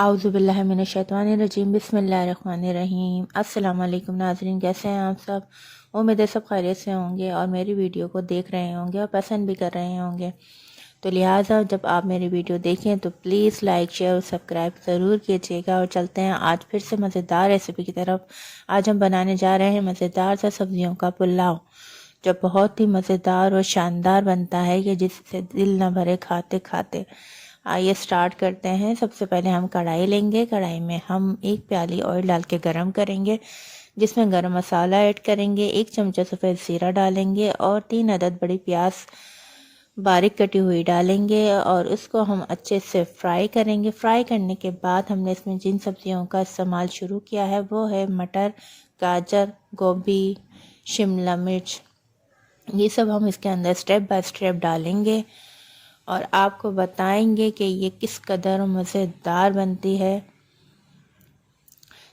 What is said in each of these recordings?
आउज़ुबिल्लाहि मिनश्शैतानिर्रजीम बिस्मिल्लाहिर्रहमानिर्रहीम। अस्सलाम वालेकुम नाज़रीन, कैसे हैं आप सब। उम्मीद है सब खैरियत से होंगे और मेरी वीडियो को देख रहे होंगे और पसंद भी कर रहे होंगे। तो लिहाजा जब आप मेरी वीडियो देखें तो प्लीज़ लाइक शेयर और सब्सक्राइब ज़रूर कीजिएगा। और चलते हैं आज फिर से मज़ेदार रेसिपी की तरफ। आज हम बनाने जा रहे हैं मज़ेदार सा सब्ज़ियों का पुलाव, जो बहुत ही मज़ेदार और शानदार बनता है कि जिससे दिल न भरे खाते खाते। आइए स्टार्ट करते हैं। सबसे पहले हम कढ़ाई लेंगे। कढ़ाई में हम 1 प्याली ऑयल डाल के गरम करेंगे, जिसमें गरम मसाला ऐड करेंगे, 1 चमचा सफ़ेद ज़ीरा डालेंगे और 3 अदद बड़ी प्याज बारीक कटी हुई डालेंगे और उसको हम अच्छे से फ्राई करेंगे। फ्राई करने के बाद हमने इसमें जिन सब्जियों का इस्तेमाल शुरू किया है वो है मटर, गाजर, गोभी, शिमला मिर्च। ये सब हम इसके अंदर स्टेप बाय स्टेप डालेंगे और आपको बताएंगे कि ये किस कदर मज़ेदार बनती है।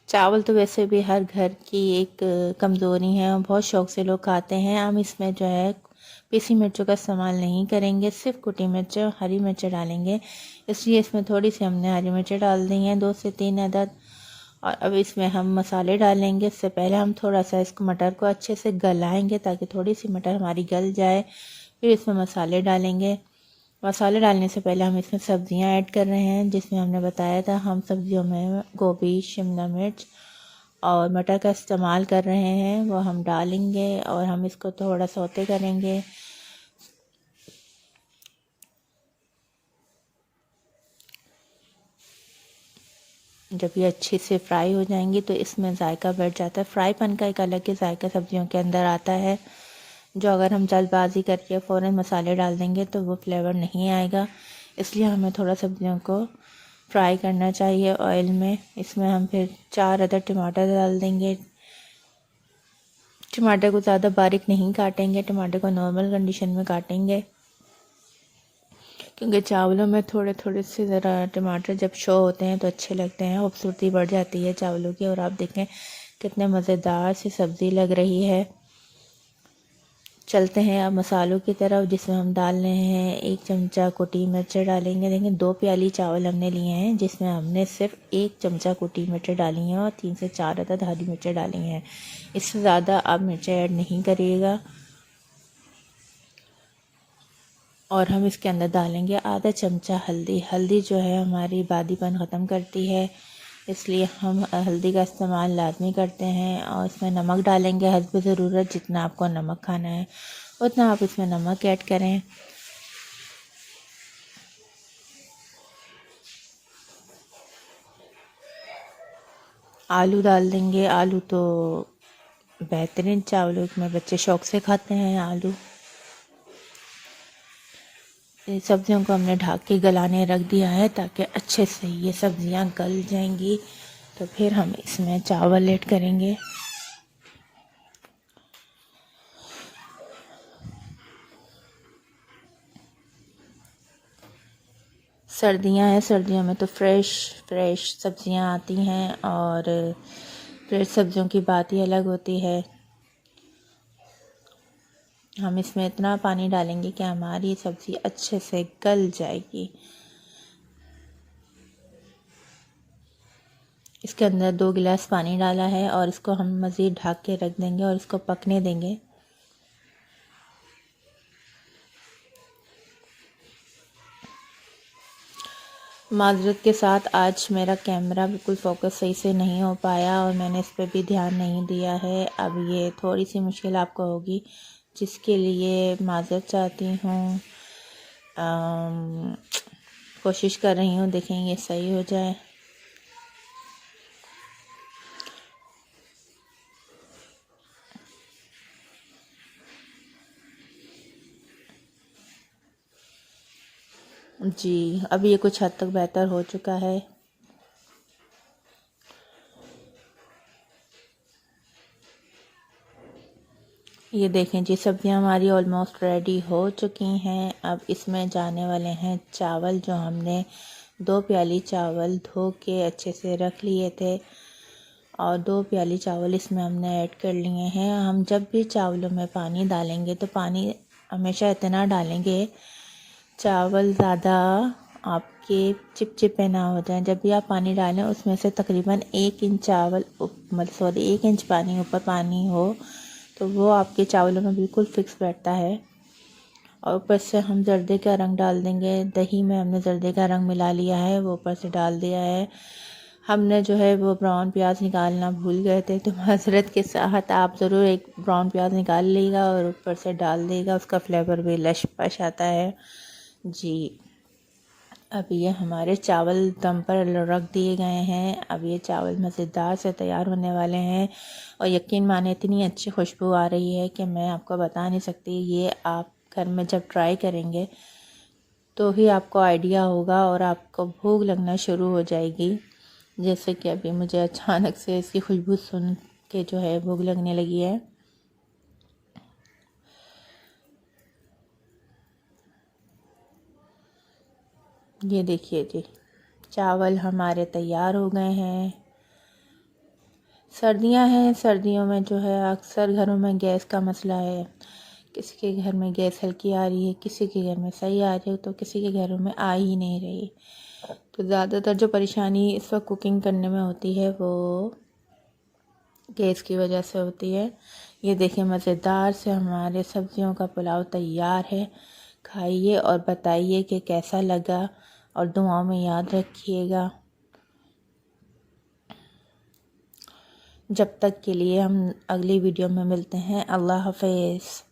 चावल तो वैसे भी हर घर की एक कमज़ोरी है और बहुत शौक़ से लोग खाते हैं। हम इसमें जो है पीसी मिर्चों का इस्तेमाल नहीं करेंगे, सिर्फ कुटी मिर्च और हरी मिर्च डालेंगे। इसलिए इसमें थोड़ी सी हमने हरी मिर्चें डाल दी हैं, 2 से 3 अदद। और अब इसमें हम मसाले डालेंगे। इससे पहले हम थोड़ा सा इसको मटर को अच्छे से गलाएंगे ताकि थोड़ी सी मटर हमारी गल जाए। फिर इसमें मसाले डालेंगे। मसाले डालने से पहले हम इसमें सब्जियां ऐड कर रहे हैं, जिसमें हमने बताया था हम सब्जियों में गोभी, शिमला मिर्च और मटर का इस्तेमाल कर रहे हैं, वो हम डालेंगे और हम इसको थोड़ा सौते करेंगे। जब ये अच्छे से फ्राई हो जाएंगी तो इसमें जायका बढ़ जाता है। फ्राई पन का एक अलग ही जायका सब्जियों के अंदर आता है, जो अगर हम जल्दबाजी करके फ़ौरन मसाले डाल देंगे तो वो फ्लेवर नहीं आएगा। इसलिए हमें थोड़ा सब्जियों को फ्राई करना चाहिए ऑयल में। इसमें हम फिर 4 अदद टमाटर डाल देंगे। टमाटर को ज़्यादा बारीक नहीं काटेंगे, टमाटर को नॉर्मल कंडीशन में काटेंगे, क्योंकि चावलों में थोड़े थोड़े से ज़रा टमाटर जब शो होते हैं तो अच्छे लगते हैं, खूबसूरती बढ़ जाती है चावलों की। और आप देखें कितने मज़ेदार सी सब्ज़ी लग रही है। चलते हैं अब मसालों की तरफ, जिसमें हम डाल रहे हैं 1 चमचा कुटी मिर्च डालेंगे। देखें 2 प्याली चावल हमने लिए हैं, जिसमें हमने सिर्फ 1 चमचा कुटी मिर्च डाली हैं और 3 से 4 अदद हरी मिर्चें डाली हैं। इससे ज़्यादा आप मिर्चें ऐड नहीं करिएगा। और हम इसके अंदर डालेंगे आधा चमचा हल्दी। हल्दी जो है हमारी बादीपन ख़त्म करती है, इसलिए हम हल्दी का इस्तेमाल लाजमी करते हैं। और इसमें नमक डालेंगे हस्ब ज़रूरत, जितना आपको नमक खाना है उतना आप इसमें नमक ऐड करें। आलू डाल देंगे। आलू तो बेहतरीन चावलों में बच्चे शौक़ से खाते हैं आलू। सब्जियों को हमने ढक के गलाने रख दिया है ताकि अच्छे से ये सब्जियां गल जाएंगी। तो फिर हम इसमें चावल ऐड करेंगे। सर्दियां हैं, सर्दियों में तो फ्रेश सब्जियां आती हैं और फ्रेश सब्जियों की बात ही अलग होती है। हम इसमें इतना पानी डालेंगे कि हमारी सब्ज़ी अच्छे से गल जाएगी। इसके अंदर 2 गिलास पानी डाला है और इसको हम मज़ीद ढक के रख देंगे और इसको पकने देंगे। माज़रत के साथ आज मेरा कैमरा बिल्कुल फ़ोकस सही से नहीं हो पाया और मैंने इस पर भी ध्यान नहीं दिया है। अब ये थोड़ी सी मुश्किल आपको होगी, जिसके लिए माज़रत चाहती हूँ। कोशिश कर रही हूँ, देखेंगे सही हो जाए। जी, अब ये कुछ हद तक बेहतर हो चुका है। ये देखें जी, सब्जियां हमारी ऑलमोस्ट रेडी हो चुकी हैं। अब इसमें जाने वाले हैं चावल, जो हमने 2 प्याली चावल धो के अच्छे से रख लिए थे और 2 प्याली चावल इसमें हमने ऐड कर लिए हैं। हम जब भी चावलों में पानी डालेंगे तो पानी हमेशा इतना डालेंगे चावल ज़्यादा आपके चिपचिपे ना हो जाए। जब भी आप पानी डालें उसमें से तकरीबन 1 इंच चावल मतलब 1 इंच पानी ऊपर पानी हो तो वो आपके चावलों में बिल्कुल फिक्स बैठता है। और ऊपर से हम जर्दे का रंग डाल देंगे। दही में हमने जर्दे का रंग मिला लिया है, वो ऊपर से डाल दिया है। हमने जो है वो ब्राउन प्याज निकालना भूल गए थे, तो माज़रत के साथ आप ज़रूर एक ब्राउन प्याज निकाल लीजिएगा और ऊपर से डाल देगा, उसका फ्लेवर भी लश पश आता है जी। अब ये हमारे चावल दम पर रख दिए गए हैं। अब ये चावल मज़ेदार से तैयार होने वाले हैं और यकीन माने इतनी अच्छी खुशबू आ रही है कि मैं आपको बता नहीं सकती। ये आप घर में जब ट्राई करेंगे तो ही आपको आइडिया होगा और आपको भूख लगना शुरू हो जाएगी। जैसे कि अभी मुझे अचानक से इसकी खुशबू सुन के जो है भूख लगने लगी है। ये देखिए जी, चावल हमारे तैयार हो गए हैं। सर्दियां हैं, सर्दियों में जो है अक्सर घरों में गैस का मसला है। किसी के घर में गैस हल्की आ रही है, किसी के घर में सही आ रही है, तो किसी के घरों में आ ही नहीं रही। तो ज़्यादातर जो परेशानी इस वक्त कुकिंग करने में होती है वो गैस की वजह से होती है। ये देखिए मज़ेदार से हमारे सब्जियों का पुलाव तैयार है। खाइए और बताइए कि कैसा लगा और दुआओं में याद रखिएगा। जब तक के लिए हम अगली वीडियो में मिलते हैं। अल्लाह हाफ़िज़।